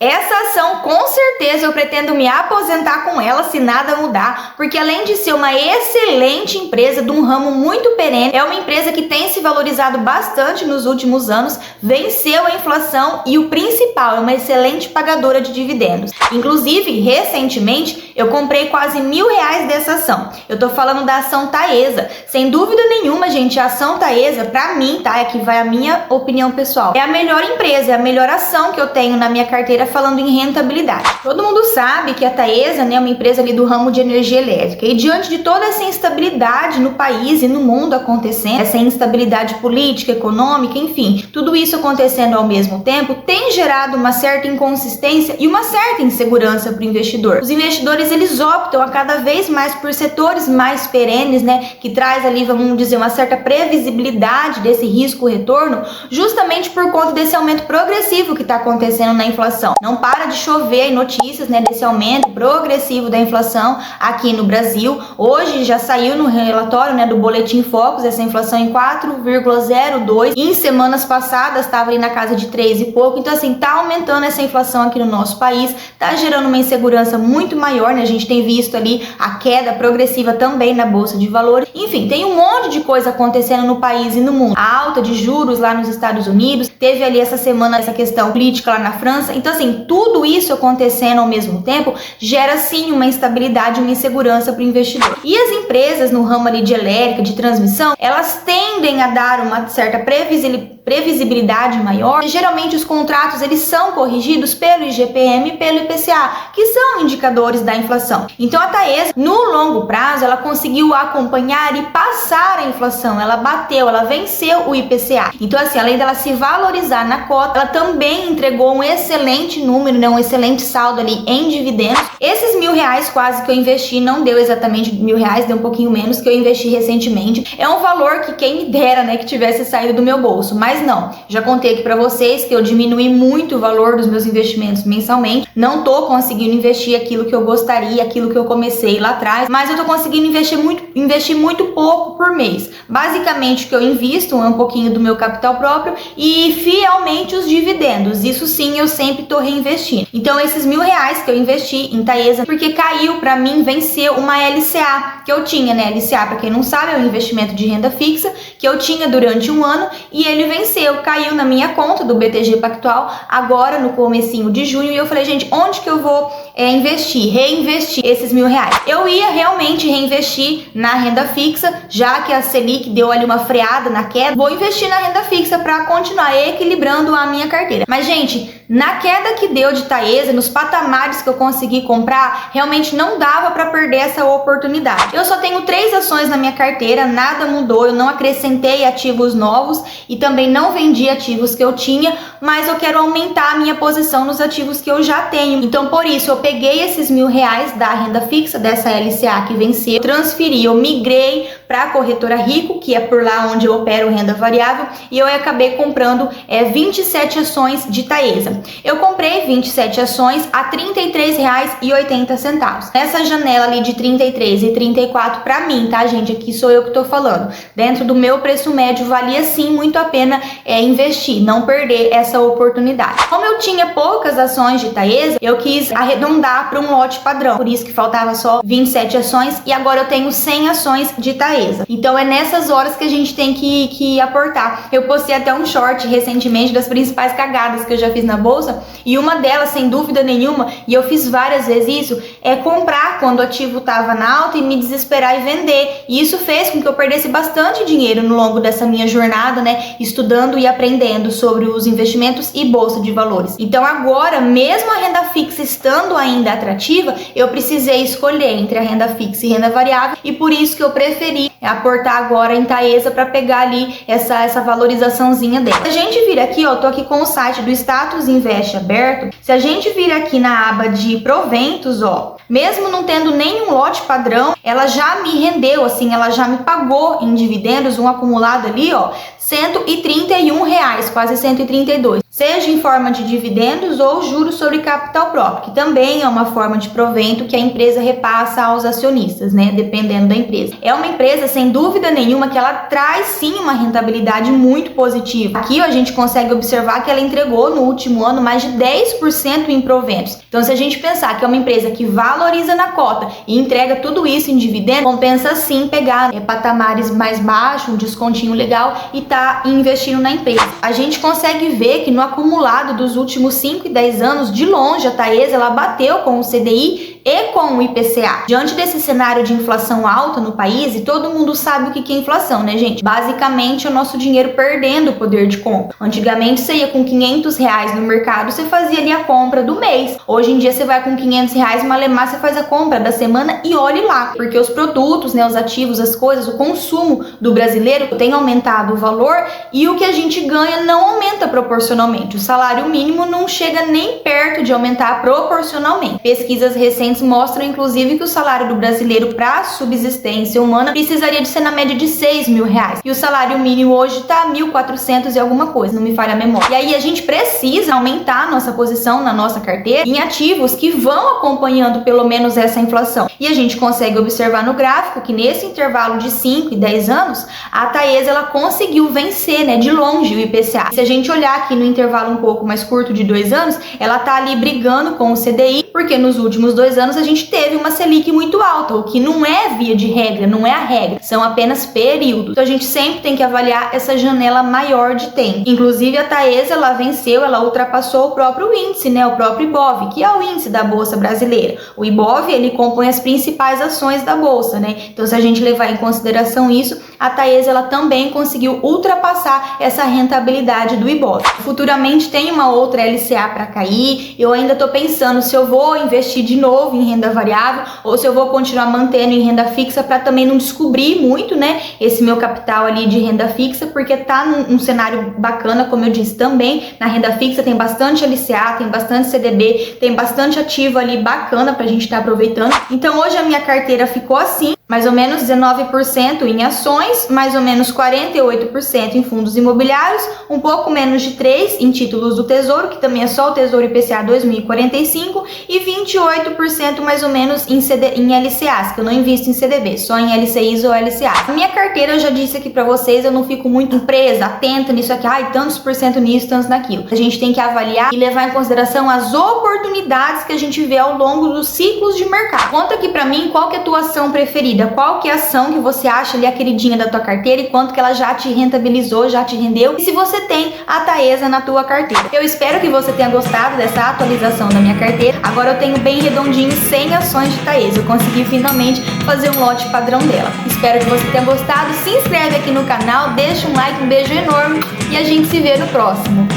Essa ação, com certeza, eu pretendo me aposentar com ela se nada mudar, porque além de ser uma excelente empresa de um ramo muito perene, é uma empresa que tem se valorizado bastante nos últimos anos, venceu a inflação e o principal, é uma excelente pagadora de dividendos. Inclusive, recentemente, eu comprei quase R$1.000 dessa ação. Eu tô falando da ação Taesa. Sem dúvida nenhuma, gente, a ação Taesa, pra mim, tá? Aqui vai a minha opinião pessoal. É a melhor empresa, é a melhor ação que eu tenho na minha carteira falando em rentabilidade. Todo mundo sabe que a Taesa, né, é uma empresa ali do ramo de energia elétrica, e diante de toda essa instabilidade no país e no mundo acontecendo, essa instabilidade política, econômica, enfim, tudo isso acontecendo ao mesmo tempo, tem gerado uma certa inconsistência e uma certa insegurança para o investidor. Os investidores, eles optam a cada vez mais por setores mais perenes, né, que traz ali, vamos dizer, uma certa previsibilidade desse risco-retorno, justamente por conta desse aumento progressivo que está acontecendo na inflação. Não para de chover em notícias, né, desse aumento progressivo da inflação aqui no Brasil. Hoje já saiu no relatório, né, do Boletim Focus, essa inflação em 4,02. Em semanas passadas estava ali na casa de 3 e pouco. Então, assim, tá aumentando essa inflação aqui no nosso país, tá gerando uma insegurança muito maior, né? A gente tem visto ali a queda progressiva também na Bolsa de Valores. Enfim, tem um monte de coisa acontecendo no país e no mundo. A alta de juros lá nos Estados Unidos, teve ali essa semana essa questão política lá na França. Então, assim, tudo isso acontecendo ao mesmo tempo gera sim uma instabilidade, uma insegurança para o investidor. E as empresas no ramo ali de elétrica, de transmissão, elas tendem a dar uma certa previsibilidade maior. Geralmente os contratos, eles são corrigidos pelo IGPM e pelo IPCA, que são indicadores da inflação. Então a Taesa, no longo prazo, ela conseguiu acompanhar e passar a inflação. Ela bateu, ela venceu o IPCA. Então, assim, além dela se valorizar na cota, ela também entregou um excelente número, né, um excelente saldo ali em dividendos. Esses R$1.000 quase que eu investi, não deu exatamente R$1.000, deu um pouquinho menos, que eu investi recentemente. É um valor que quem me dera, né, que tivesse saído do meu bolso, mas não. Já contei aqui pra vocês que eu diminui muito o valor dos meus investimentos mensalmente. Não tô conseguindo investir aquilo que eu gostaria, aquilo que eu comecei lá atrás, mas eu tô conseguindo investir muito pouco por mês. Basicamente, o que eu invisto é um pouquinho do meu capital próprio e fielmente os dividendos. Isso sim, eu sempre tô reinvestindo. Então, esses R$1.000 que eu investi em Taesa, porque caiu pra mim, venceu uma LCA que eu tinha, né? LCA, pra quem não sabe, é um investimento de renda fixa que eu tinha durante um ano e ele venceu, caiu na minha conta do BTG Pactual agora no comecinho de junho, e eu falei, gente, onde que eu vou reinvestir esses R$1.000? Eu ia realmente reinvestir na renda fixa, já que a Selic deu ali uma freada na queda, vou investir na renda fixa para continuar equilibrando a minha carteira. Mas, gente, na queda que deu de Taesa, nos patamares que eu consegui comprar, realmente não dava para perder essa oportunidade. Eu só tenho 3 ações na minha carteira, nada mudou, eu não acrescentei ativos novos e também não vendi ativos que eu tinha, mas eu quero aumentar a minha posição nos ativos que eu já tenho. Então, por isso, eu peguei esses R$1.000 da renda fixa, dessa LCA que venceu, transferi, eu migrei para a corretora Rico, que é por lá onde eu opero renda variável, e eu acabei comprando 27 ações de Taesa. Eu comprei 27 ações a R$33,80. Nessa janela ali de 33 e 34 para mim, tá, gente? Aqui sou eu que tô falando. Dentro do meu preço médio, valia sim muito a pena investir, não perder essa oportunidade. Como eu tinha poucas ações de Taesa, eu quis arredondar para um lote padrão. Por isso que faltava só 27 ações e agora eu tenho 100 ações de Taesa. Então é nessas horas que a gente tem que aportar. Eu postei até um short recentemente das principais cagadas que eu já fiz na bolsa, e uma delas, sem dúvida nenhuma, e eu fiz várias vezes isso, é comprar quando o ativo estava na alta e me desesperar e vender. E isso fez com que eu perdesse bastante dinheiro no longo dessa minha jornada, né, estudando e aprendendo sobre os investimentos e bolsa de valores. Então agora, mesmo a renda fixa estando ainda atrativa, eu precisei escolher entre a renda fixa e renda variável, e por isso que eu preferi aportar agora em Taesa para pegar ali essa valorizaçãozinha dela. Se a gente vir aqui, ó, eu tô aqui com o site do Status Invest aberto. Se a gente vir aqui na aba de proventos, ó, mesmo não tendo nenhum lote padrão, ela já me rendeu, assim, ela já me pagou em dividendos, um acumulado ali, ó, R$131, quase 132. seja em forma de dividendos ou juros sobre capital próprio, que também é uma forma de provento que a empresa repassa aos acionistas, né, dependendo da empresa. É uma empresa, sem dúvida nenhuma, que ela traz sim uma rentabilidade muito positiva. Aqui a gente consegue observar que ela entregou no último ano mais de 10% em proventos. Então, se a gente pensar que é uma empresa que valoriza na cota e entrega tudo isso em dividendo, compensa sim pegar patamares mais baixos, um descontinho legal e tá investindo na empresa. A gente consegue ver que no acumulado dos últimos 5 e 10 anos, de longe, a Taesa ela bateu com o CDI e com o IPCA. Diante desse cenário de inflação alta no país, e todo mundo sabe o que é inflação, né, gente? Basicamente, é o nosso dinheiro perdendo o poder de compra. Antigamente, você ia com R$500 no mercado, você fazia ali a compra do mês. Hoje em dia, você vai com R$500, malemar, você faz a compra da semana e olhe lá. Porque os produtos, né, os ativos, as coisas, o consumo do brasileiro tem aumentado o valor e o que a gente ganha não aumenta proporcionalmente. O salário mínimo não chega nem perto de aumentar proporcionalmente. Pesquisas recentes mostram, inclusive, que o salário do brasileiro para subsistência humana precisaria de ser na média de R$6.000. E o salário mínimo hoje está 1.400 e alguma coisa, não me falha a memória. E aí a gente precisa aumentar a nossa posição na nossa carteira em ativos que vão acompanhando pelo menos essa inflação. E a gente consegue observar no gráfico que nesse intervalo de 5 e 10 anos, a Taesa ela conseguiu vencer, né, de longe o IPCA. Se a gente olhar aqui no intervalo um pouco mais curto de 2 anos, ela tá ali brigando com o CDI, porque nos últimos 2 anos a gente teve uma Selic muito alta, o que não é via de regra, não é a regra, são apenas períodos. Então a gente sempre tem que avaliar essa janela maior de tempo. Inclusive a Taesa ela venceu, ela ultrapassou o próprio índice, né, o próprio Ibov, que é o índice da Bolsa Brasileira. O Ibov, ele compõe as principais ações da Bolsa, né? Então se a gente levar em consideração isso, a Taesa ela também conseguiu ultrapassar essa rentabilidade do Ibov. Futuramente tem uma outra LCA para cair, eu ainda tô pensando se eu vou investir de novo em renda variável ou se eu vou continuar mantendo em renda fixa para também não descobrir muito, né, esse meu capital ali de renda fixa, porque tá num cenário bacana, como eu disse também, na renda fixa tem bastante LCA, tem bastante CDB, tem bastante ativo ali bacana pra gente estar aproveitando. Então hoje a minha carteira ficou assim, mais ou menos 19% em ações, mais ou menos 48% em fundos imobiliários, um pouco menos de 3% em títulos do Tesouro, que também é só o Tesouro IPCA 2045, e 28% mais ou menos em LCAs, que eu não invisto em CDB, só em LCIs ou LCA. A minha carteira, eu já disse aqui pra vocês, eu não fico muito presa, atenta nisso aqui, tantos por cento nisso, tantos naquilo. A gente tem que avaliar e levar em consideração as oportunidades que a gente vê ao longo dos ciclos de mercado. Conta aqui pra mim qual que é a tua ação preferida, qual que é a ação que você acha ali a queridinha da tua carteira e quanto que ela já te rentabilizou, já te rendeu, e se você tem a Taesa na tua carteira. Eu espero que você tenha gostado dessa atualização da minha carteira. Agora eu tenho bem redondinho 100 ações de Taesa. Eu consegui finalmente fazer um lote padrão dela. Espero que você tenha gostado. Se inscreve aqui no canal, deixa um like, um beijo enorme e a gente se vê no próximo.